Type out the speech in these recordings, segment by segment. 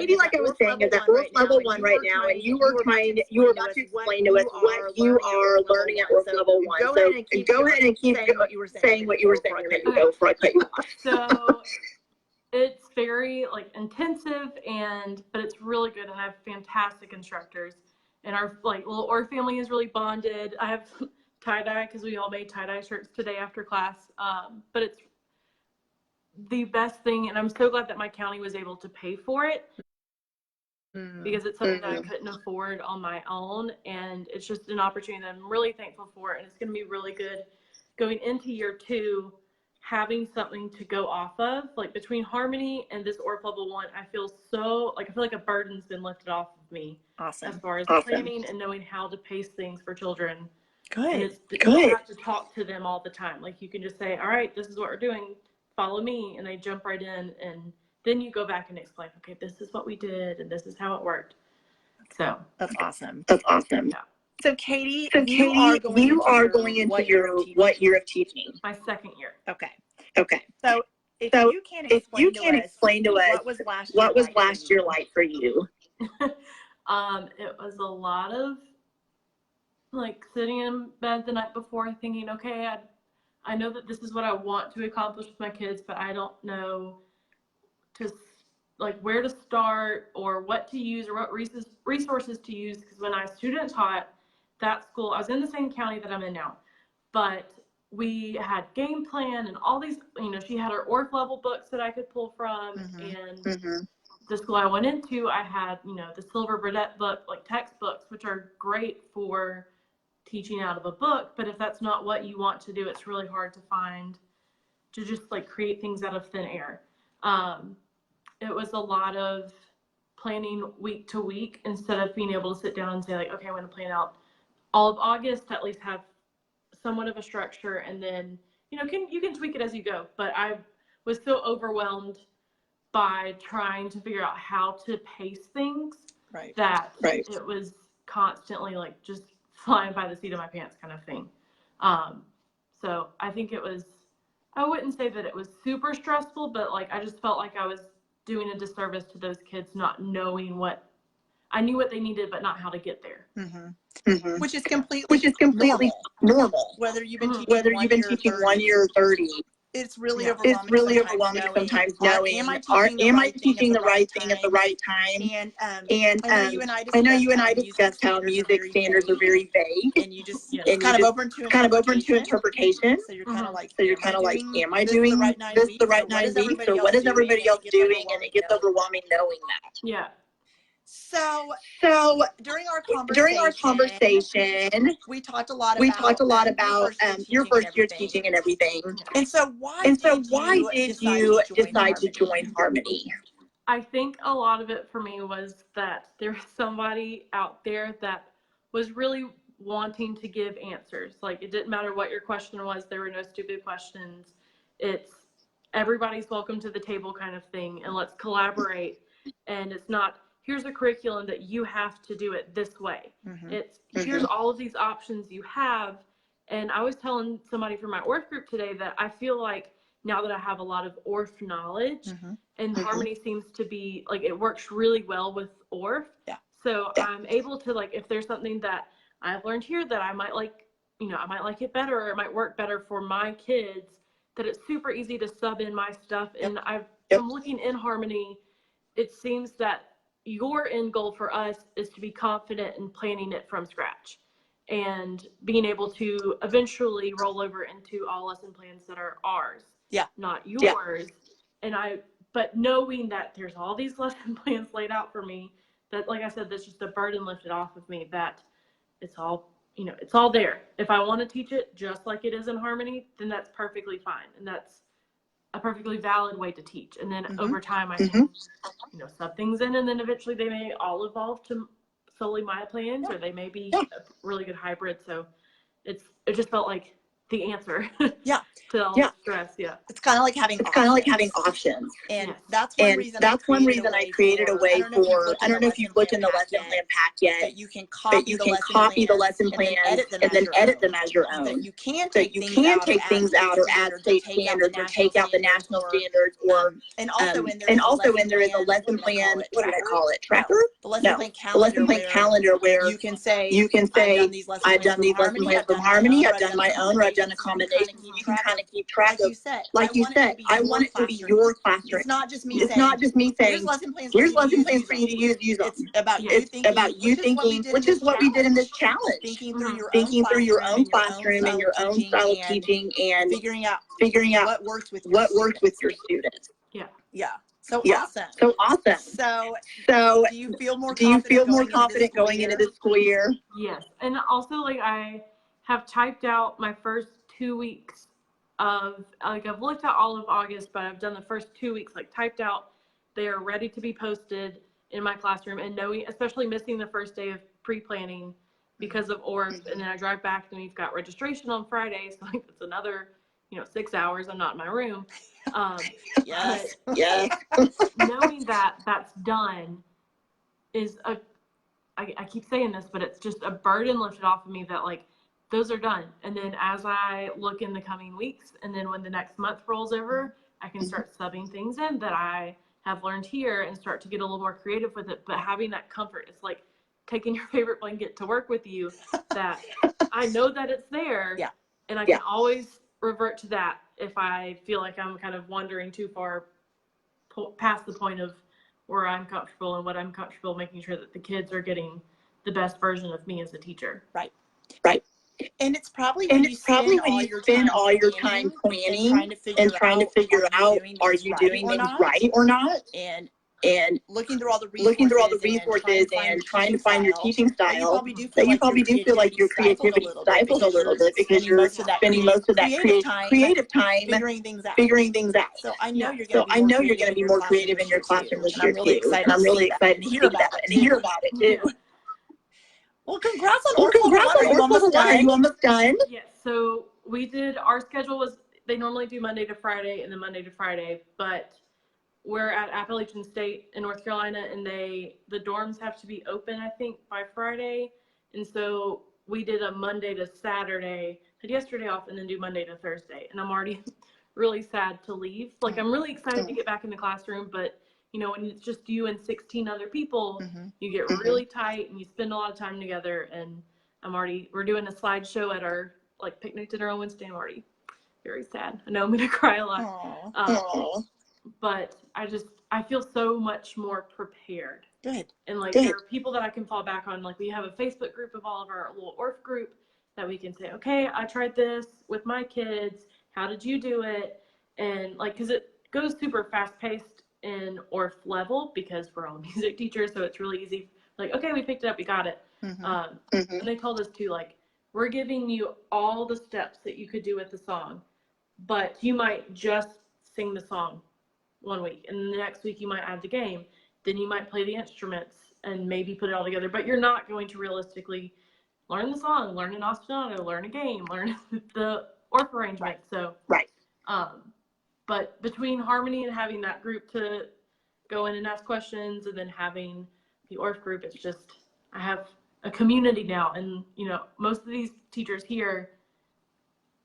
maybe like I was saying, is that ORF level 1 right now, and you were about to explain to us what you are learning at ORF level 1. So go ahead and keep saying what you were saying a minute ago before I cut you off. So it's very like intensive, but it's really good, and I have fantastic instructors. And our like little ORF family is really bonded. I have tie-dye because we all made tie-dye shirts today after class. But it's the best thing, and I'm so glad that my county was able to pay for it because it's something that I couldn't afford on my own, and it's just an opportunity that I'm really thankful for, and it's going to be really good going into year 2, having something to go off of. Like between Harmony and this ORF level 1, I feel like a burden's been lifted off of me. Awesome. As far as planning and knowing how to pace things for children. Good. And you don't have to talk to them all the time. Like you can just say, all right, this is what we're doing. Follow me. And they jump right in. And then you go back and explain, okay, this is what we did. And this is how it worked. So that's awesome. Yeah. So Katie, you are going into your what year of teaching? My 2nd year. Okay. So if you can explain to us what was last year like for you? It was a lot of like sitting in bed the night before thinking, okay, I know that this is what I want to accomplish with my kids, but I don't know where to start or what to use or what resources to use. Because when I student taught that school, I was in the same county that I'm in now, but we had game plan and all these, she had her ORF level books that I could pull from. And the school I went into, I had, the Silver Burdette book, like textbooks, which are great for teaching out of a book. But if that's not what you want to do, it's really hard to just like create things out of thin air. It was a lot of planning week to week instead of being able to sit down and say like, okay, I'm going to plan out all of August to at least have somewhat of a structure. And then, you can tweak it as you go. But I was so overwhelmed by trying to figure out how to pace things that it was constantly like just flying by the seat of my pants kind of thing. So I think I wouldn't say that it was super stressful, but like I just felt like I was doing a disservice to those kids not knowing I knew what they needed, but not how to get there. Which is completely normal. Whether you've been teaching 1 year or 30. It's really overwhelming sometimes knowing, am I teaching the right thing at the right time? And I know you and I discussed how music standards are very vague. And you just kind of open to interpretation. So you're kind of like, am I doing this the right 9 weeks? Or what is everybody else doing? And it gets overwhelming knowing that. Yeah. So during our conversation, we talked a lot about your first year teaching and everything. And so why did you decide to join Harmony? I think a lot of it for me was that there was somebody out there that was really wanting to give answers. Like it didn't matter what your question was. There were no stupid questions. It's everybody's welcome to the table kind of thing. And let's collaborate. And it's not, here's a curriculum that you have to do it this way. It's here's all of these options you have. And I was telling somebody from my ORF group today that I feel like now that I have a lot of ORF knowledge and Harmony seems to be like, it works really well with ORF. So I'm able to like, if there's something that I've learned here that I might like, I might like it better, or it might work better for my kids, that it's super easy to sub in my stuff. And I'm looking in Harmony, it seems that your end goal for us is to be confident in planning it from scratch and being able to eventually roll over into all lesson plans that are ours, not yours. And but knowing that there's all these lesson plans laid out for me, that, like I said, that's just a burden lifted off of me, that it's all, it's all there. If I want to teach it just like it is in Harmony, then that's perfectly fine. And that's a perfectly valid way to teach. And then over time, I can, sub things in, and then eventually they may all evolve to solely my plans, or they may be a really good hybrid. So it just felt like the answer. Yeah. To all the stress. Yeah. It's kind of like having options. And Yes. that's one reason I created a way for, I don't know if you've looked in the lesson plan pack yet, that you can copy the lesson plan and then edit them as your own. That you can take things out or add state standards or take out the national standards or, and also when there is a lesson plan, what did I call it? Tracker? The lesson plan calendar where you can say, I've done these lesson plans from Harmony, I've done my own, or I've done a combination. You can kind of keep track of, like you said, I want it to be your classroom. It's not just me saying, here's lesson plans for you to use them. It's about you thinking, which is what we did in this challenge. Thinking through your own classroom and your own style of teaching and figuring out what works with your students. Yeah. So awesome. So do you feel more confident going into this school year? Yes. And also, like, I have typed out my first 2 weeks of, like, I've looked at all of August, but I've done the first 2 weeks, like, typed out. They are ready to be posted in my classroom, and knowing, especially missing the first day of pre-planning because of ORF, and then I drive back and we've got registration on Friday, so like it's another 6 hours I'm not in my room. Yes. Knowing that that's done is I keep saying this, but it's just a burden lifted off of me that, like, those are done. And then as I look in the coming weeks, and then when the next month rolls over, I can start subbing things in that I have learned here and start to get a little more creative with it. But having that comfort, it's like taking your favorite blanket to work with you, that I know that it's there. Yeah. And I can always revert to that if I feel like I'm kind of wandering too far past the point of where I'm comfortable and what I'm comfortable, making sure that the kids are getting the best version of me as a teacher. Right. And it's probably when you spend all your time planning and trying to figure out, are you doing things right or not? And looking through all the resources and trying to find your teaching style, that you probably do feel like your creativity stifled a little bit because you're spending most of that creative time figuring things out. So I know you're going to be more creative in your classroom this year too. And I'm really excited to hear about it too. Well, congrats on ORF level 1. Are you almost done? Yes. So we did, our schedule was, they normally do Monday to Friday and then Monday to Friday, but we're at Appalachian State in North Carolina, and the dorms have to be open, I think, by Friday. And so we did a Monday to Saturday, had yesterday off, and then do Monday to Thursday. And I'm already really sad to leave. Like, I'm really excited to get back in the classroom, but when it's just you and 16 other people, you get really tight and you spend a lot of time together. And we're doing a slideshow at our picnic dinner on Wednesday. I'm already very sad. I know I'm going to cry a lot. But I feel so much more prepared. Good. And there are people that I can fall back on. Like, we have a Facebook group of all of our little ORF group that we can say, okay, I tried this with my kids. How did you do it? And because it goes super fast paced in ORF level because we're all music teachers. So it's really easy. Like, okay, we picked it up. We got it. And they told us too, we're giving you all the steps that you could do with the song, but you might just sing the song 1 week, and the next week you might add the game, then you might play the instruments and maybe put it all together, but you're not going to realistically learn the song, learn an ostinato, learn a game, learn the ORF arrangement. But between Harmony and having that group to go in and ask questions, and then having the ORF group, it's just, I have a community now. And most of these teachers here,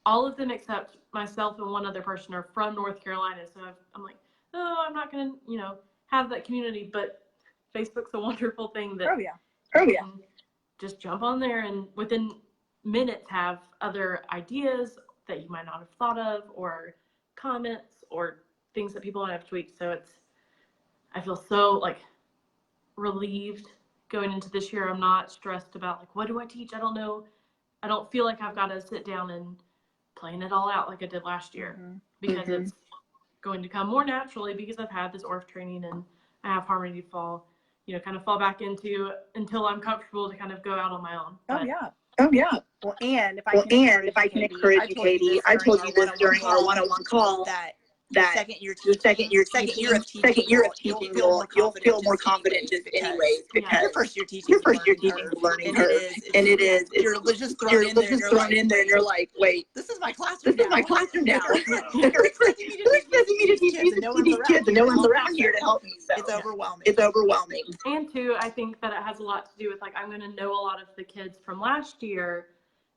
all of them except myself and one other person, are from North Carolina. So I'm like, oh, I'm not going to, have that community, but Facebook's a wonderful thing that just jump on there and within minutes have other ideas that you might not have thought of, or comments or things that people have tweaked. So I feel so relieved going into this year. I'm not stressed about what do I teach? I don't know. I don't feel like I've got to sit down and plan it all out like I did last year, because it's going to come more naturally because I've had this ORF training and I have Harmony to fall back into until I'm comfortable to kind of go out on my own. But, oh yeah. Well, and if I can encourage you, Katie, I told you this during our one-on-one call, that second year of teaching, you'll feel more confident just anyways, because your first year teaching is a learning curve, and it is you're just thrown in there, and you're like, wait, this is my classroom now. You're expecting me to teach these kids, and no one's around here to help me. So it's overwhelming. And too, I think that it has a lot to do with, like, I'm going to know a lot of the kids from last year,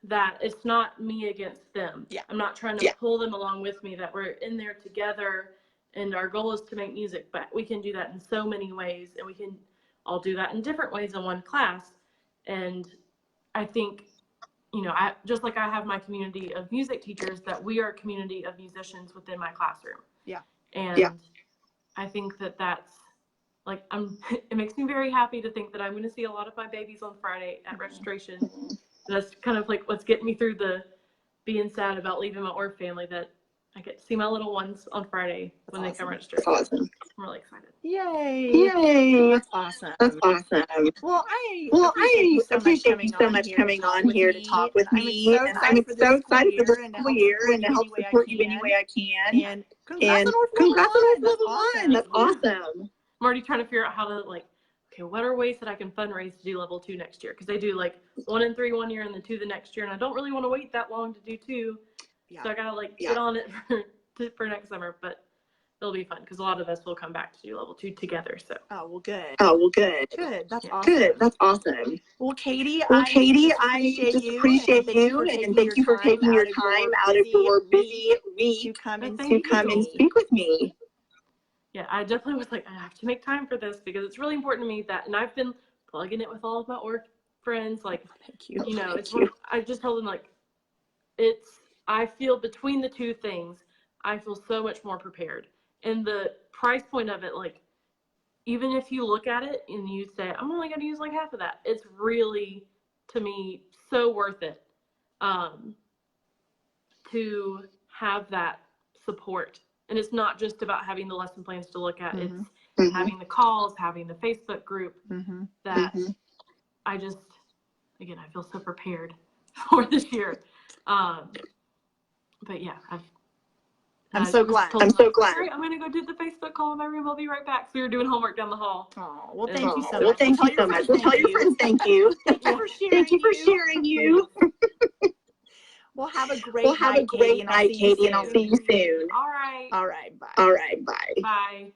that it's not me against them. Yeah. I'm not trying to pull them along with me, that we're in there together and our goal is to make music, but we can do that in so many ways, and we can all do that in different ways in one class. And I think, you know, just like I have my community of music teachers, that we are a community of musicians within my classroom. Yeah. And I think that that's, like, it makes me very happy to think that I'm going to see a lot of my babies on Friday at registration. That's kind of like what's getting me through the being sad about leaving my org family, that I get to see my little ones on Friday when they come register. That's awesome. I'm really excited. Yay. That's awesome. Well, I appreciate you so much coming on here to talk with me. And I'm so excited for this school year and to help support you any way I can. And congrats on level 1. That's awesome. I'm already trying to figure out how to, like, okay, what are ways that I can fundraise to do level 2 next year? Because they do like 1 and 3 one year and then 2 the next year, and I don't really want to wait that long to do 2. So I gotta get on it for next summer, but it'll be fun because a lot of us will come back to do level 2 together. So good. Good. That's awesome. Well, Katie, I just appreciate you and thank you for taking your time out of your busy week to come and speak with me. Yeah, I definitely was like, I have to make time for this because it's really important to me that, and I've been plugging it with all of my org friends. Like, thank you. You know, I just told them, like, I feel between the two things, I feel so much more prepared. And the price point of it, like, even if you look at it and you say, I'm only going to use like half of that, it's really, to me, so worth it to have that support. And it's not just about having the lesson plans to look at. It's having the calls, having the Facebook group that I just, again, I feel so prepared for this year. But yeah, I'm so glad. I'm so glad. All right, I'm going to go do the Facebook call in my room. I'll be right back. So we were doing homework down the hall. Oh, well, thank you so much. Well, thank you so much. We'll tell your friends thank you. Thank you for sharing you. Well, have a great night, Katie, and I'll see you soon. All right. Bye. Bye.